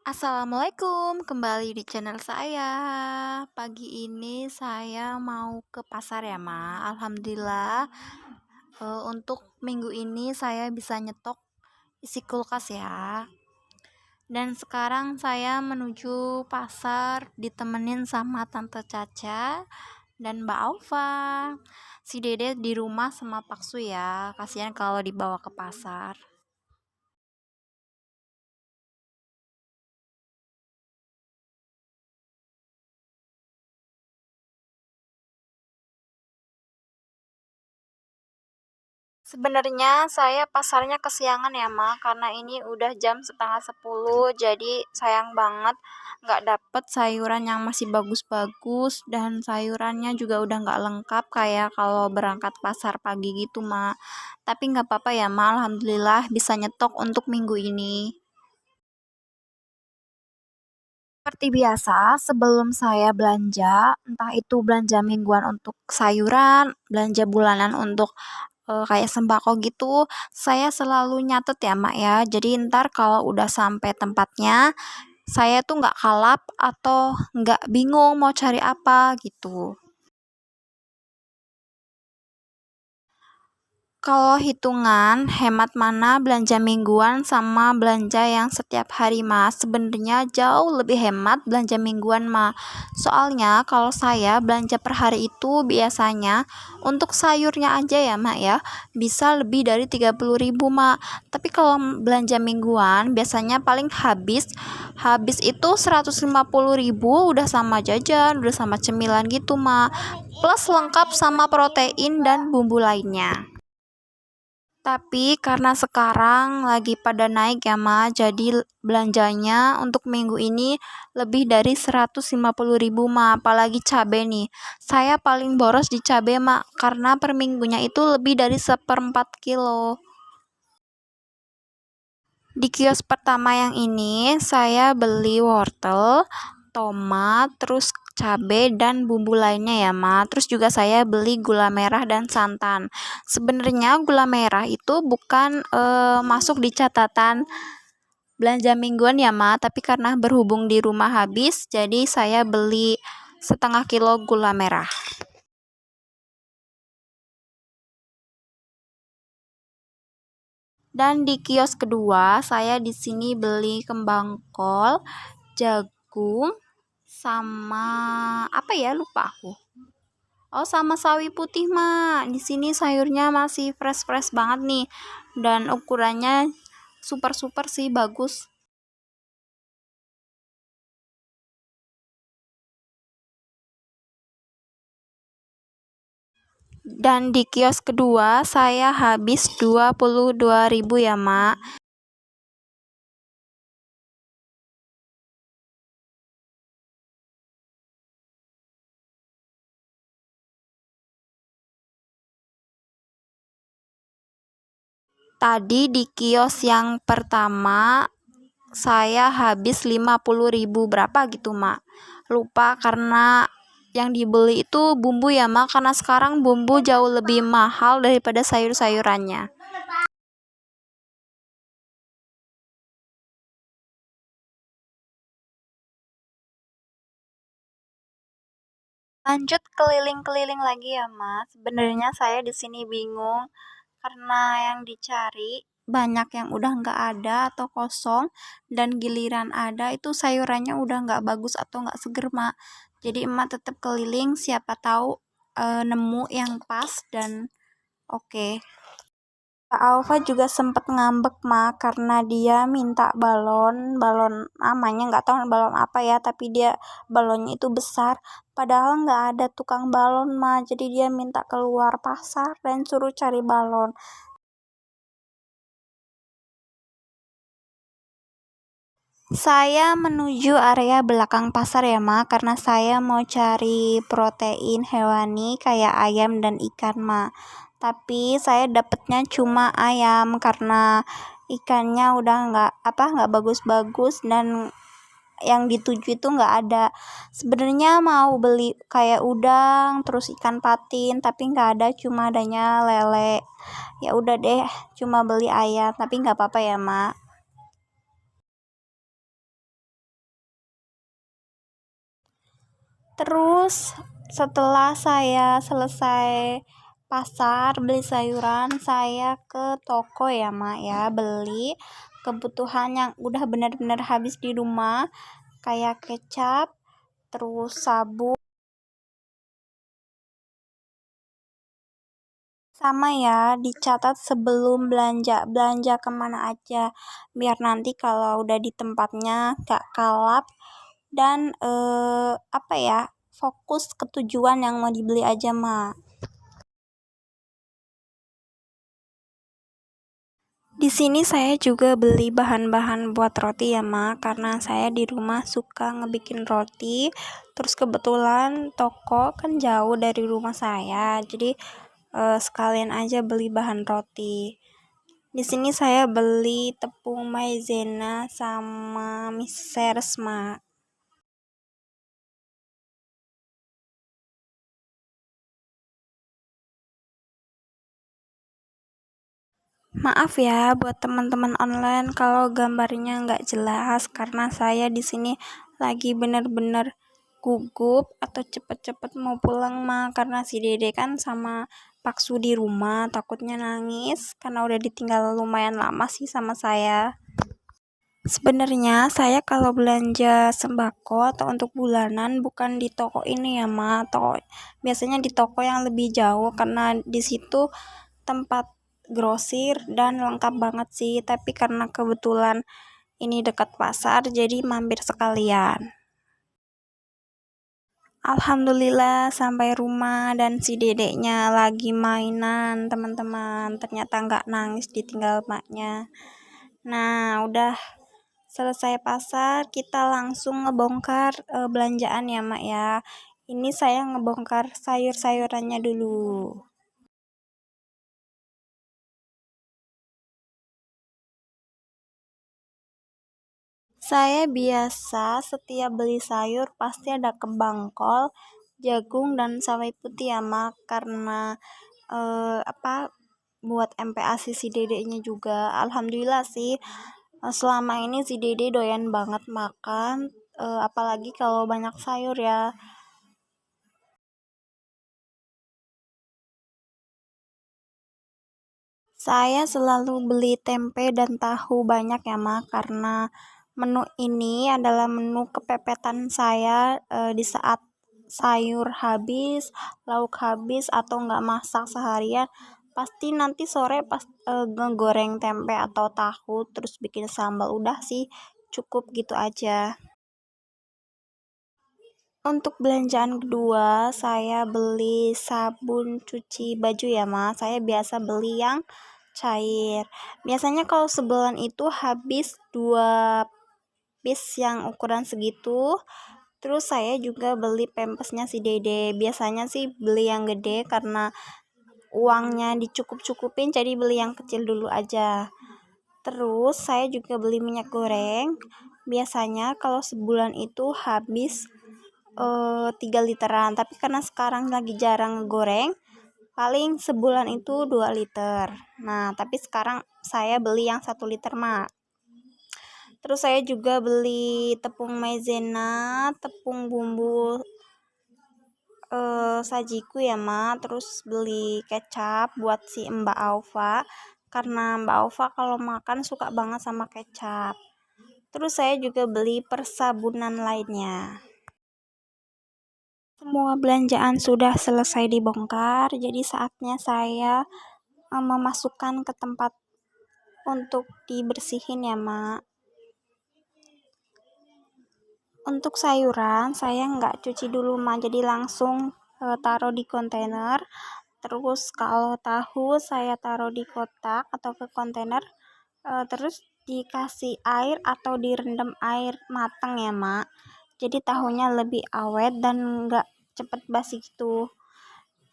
Assalamualaikum, kembali di channel saya. Pagi ini saya mau ke pasar ya, Ma. Alhamdulillah, untuk minggu ini saya bisa nyetok isi kulkas ya. Dan sekarang saya menuju pasar ditemenin sama Tante Caca dan Mbak Alfa. Si Dede di rumah sama Paksu ya. Kasihan kalau dibawa ke pasar. Sebenarnya saya pasarnya kesiangan ya, Ma, karena ini udah jam setengah 10, jadi sayang banget nggak dapet sayuran yang masih bagus-bagus, dan sayurannya juga udah nggak lengkap kayak kalau berangkat pasar pagi gitu, Ma. Tapi nggak apa-apa ya, Ma, alhamdulillah bisa nyetok untuk minggu ini. Seperti biasa, sebelum saya belanja, entah itu belanja mingguan untuk sayuran, belanja bulanan untuk kayak sembako gitu, saya selalu nyatet ya, Mak, ya. Jadi ntar kalau udah sampai tempatnya, saya tuh nggak kalap atau nggak bingung mau cari apa gitu. Kalau hitungan hemat mana belanja mingguan sama belanja yang setiap hari, Mas? Sebenarnya jauh lebih hemat belanja mingguan, Mas. Soalnya kalau saya belanja per hari itu biasanya untuk sayurnya aja ya, Mak, ya, bisa lebih dari 30.000, Mak. Tapi kalau belanja mingguan biasanya paling habis itu 150.000, udah sama jajan, udah sama cemilan gitu, Mak. Plus lengkap sama protein dan bumbu lainnya. Tapi karena sekarang lagi pada naik ya, Ma, jadi belanjanya untuk minggu ini lebih dari 150.000, Ma, apalagi cabe nih. Saya paling boros di cabe, Ma, karena per minggunya itu lebih dari 1/4 kilo. Di kios pertama yang ini saya beli wortel, tomat, terus cabe dan bumbu lainnya ya, Ma. Terus juga saya beli gula merah dan santan. Sebenarnya gula merah itu bukan masuk di catatan belanja mingguan ya, Ma, tapi karena berhubung di rumah habis, jadi saya beli setengah kilo gula merah. Dan di kios kedua, saya di sini beli kembang kol, jagung, sama apa ya, lupa aku. Oh, sama sawi putih, Mak. Di sini sayurnya masih fresh-fresh banget nih. Dan ukurannya super-super sih, bagus. Dan di kios kedua saya habis 22.000 ya, Mak. Tadi di kios yang pertama saya habis 50.000 berapa gitu, Mak. Lupa karena yang dibeli itu bumbu ya, Mak, karena sekarang bumbu jauh lebih mahal daripada sayur-sayurannya. Lanjut keliling-keliling lagi ya, Mas. Sebenarnya saya di sini bingung karena yang dicari banyak yang udah nggak ada atau kosong, dan giliran ada itu sayurannya udah nggak bagus atau nggak seger, Mak. Jadi emak tetap keliling, siapa tahu nemu yang pas dan oke. Kak Alfa juga sempet ngambek, Ma, karena dia minta balon namanya nggak tahu balon apa ya, tapi dia balonnya itu besar. Padahal nggak ada tukang balon, Ma. Jadi dia minta keluar pasar dan suruh cari balon. Saya menuju area belakang pasar ya, Ma, karena saya mau cari protein hewani kayak ayam dan ikan, Ma. Tapi saya dapetnya cuma ayam karena ikannya udah nggak bagus-bagus, dan yang dituju itu nggak ada. Sebenarnya mau beli kayak udang terus ikan patin, tapi nggak ada, cuma adanya lele. Ya udah deh, cuma beli ayam, tapi nggak apa-apa ya, Ma. Terus setelah saya selesai pasar beli sayuran, saya ke toko ya mak ya, beli kebutuhan yang udah benar-benar habis di rumah, kayak kecap, terus sabun, sama ya dicatat sebelum belanja kemana aja, biar nanti kalau udah di tempatnya gak kalap dan apa ya, fokus ke tujuan yang mau dibeli aja mak. Di sini saya juga beli bahan-bahan buat roti ya mak, karena saya di rumah suka ngebikin roti. Terus kebetulan toko kan jauh dari rumah saya, jadi sekalian aja beli bahan roti. Di sini saya beli tepung maizena sama mixers mak. Maaf ya buat teman-teman online kalau gambarnya nggak jelas, karena saya di sini lagi bener-bener gugup atau cepet-cepet mau pulang mah, karena si dede kan sama Paksu di rumah, takutnya nangis karena udah ditinggal lumayan lama sih sama saya. Sebenarnya saya kalau belanja sembako atau untuk bulanan bukan di toko ini ya ma, toko biasanya di toko yang lebih jauh, karena di situ tempat grosir dan lengkap banget sih, tapi karena kebetulan ini dekat pasar jadi mampir sekalian. Alhamdulillah sampai rumah dan si dedeknya lagi mainan teman-teman, ternyata nggak nangis ditinggal maknya. Nah udah selesai pasar, kita langsung ngebongkar belanjaan ya mak ya. Ini saya ngebongkar sayur-sayurannya dulu. Saya biasa setiap beli sayur pasti ada kembangkol, jagung dan sawi putih ya mak, karena apa, buat MPASI si dedeknya juga. Alhamdulillah sih, selama ini si dede doyan banget makan, apalagi kalau banyak sayur ya. Saya selalu beli tempe dan tahu banyak ya mak, karena menu ini adalah menu kepepetan saya di saat sayur habis, lauk habis, atau nggak masak seharian, pasti nanti sore pas ngegoreng tempe atau tahu terus bikin sambal, udah sih cukup gitu aja. Untuk belanjaan kedua, saya beli sabun cuci baju ya mas. Saya biasa beli yang cair. Biasanya kalau sebulan itu habis 2 piece yang ukuran segitu. Terus saya juga beli pampasnya si dede. Biasanya sih beli yang gede karena uangnya dicukup-cukupin, jadi beli yang kecil dulu aja. Terus saya juga beli minyak goreng. Biasanya kalau sebulan itu habis 3 literan, tapi karena sekarang lagi jarang ngegoreng, paling sebulan itu 2 liter. Nah tapi sekarang saya beli yang 1 liter mak. Terus saya juga beli tepung maizena, tepung bumbu sajiku ya mak. Terus beli kecap buat si Mbak Aufa, karena Mbak Aufa kalau makan suka banget sama kecap. Terus saya juga beli persabunan lainnya. Semua belanjaan sudah selesai dibongkar, jadi saatnya saya memasukkan ke tempat untuk dibersihin ya mak. Untuk sayuran saya nggak cuci dulu mak, jadi langsung taruh di kontainer. Terus kalau tahu saya taruh di kotak atau ke kontainer, terus dikasih air atau direndam air matang ya mak, jadi tahunya lebih awet dan nggak cepet basi gitu.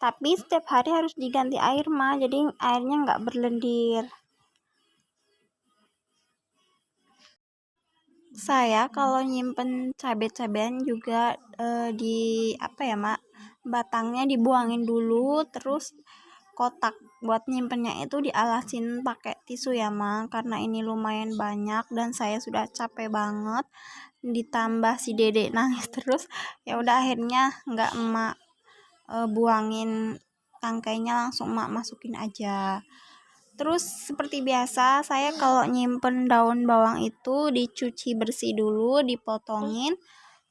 Tapi setiap hari harus diganti air mah, jadi airnya nggak berlendir. Saya kalau nyimpen cabai-cabean juga di apa ya mak, batangnya dibuangin dulu, terus kotak. Buat nyimpennya itu dialasin pakai tisu ya Ma, karena ini lumayan banyak dan saya sudah capek banget. Ditambah si Dede nangis terus, ya udah akhirnya nggak emak buangin tangkainya, langsung emak masukin aja. Terus seperti biasa saya kalau nyimpen daun bawang itu dicuci bersih dulu, dipotongin,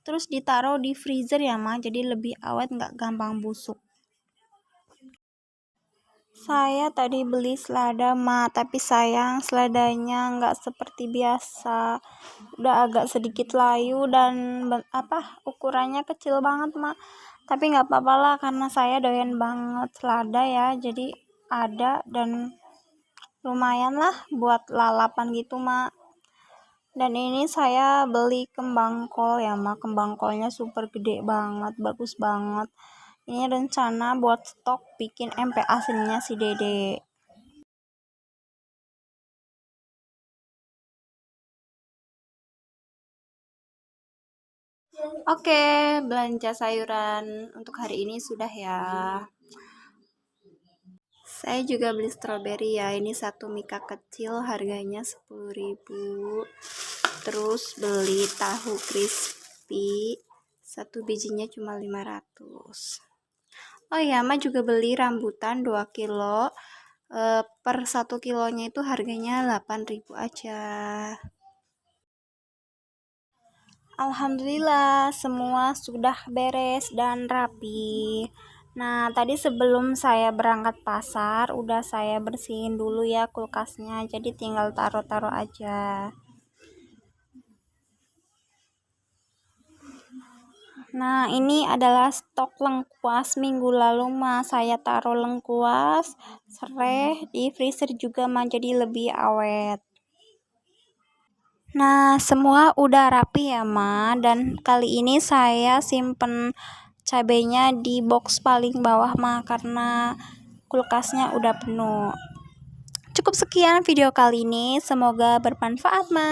terus ditaruh di freezer ya Ma, jadi lebih awet, nggak gampang busuk. Saya tadi beli selada Ma, tapi sayang seladanya nggak seperti biasa, udah agak sedikit layu dan ukurannya kecil banget Ma. Tapi nggak apa-apa lah, karena saya doyan banget selada ya, jadi ada dan lumayan lah buat lalapan gitu Ma. Dan ini saya beli kembang kol ya Ma, kembang kolnya super gede banget, bagus banget. Ini rencana buat stok bikin empek asinnya si Dede. Oke, belanja sayuran untuk hari ini sudah ya. Saya juga beli stroberi ya, ini satu mika kecil harganya 10.000. Terus beli tahu crispy, satu bijinya cuma 500. Oh iya, Ma juga beli rambutan 2 kilo. Per 1 kilonya itu harganya 8.000 aja. Alhamdulillah semua sudah beres dan rapi. Nah, tadi sebelum saya berangkat pasar, udah saya bersihin dulu ya kulkasnya, jadi tinggal taruh-taruh aja. Nah, ini adalah stok lengkuas minggu lalu Ma, saya taruh lengkuas, serai di freezer juga Ma, jadi lebih awet. Nah, semua udah rapi ya Ma, dan kali ini saya simpen cabenya di box paling bawah Ma, karena kulkasnya udah penuh. Cukup sekian video kali ini, semoga bermanfaat Ma.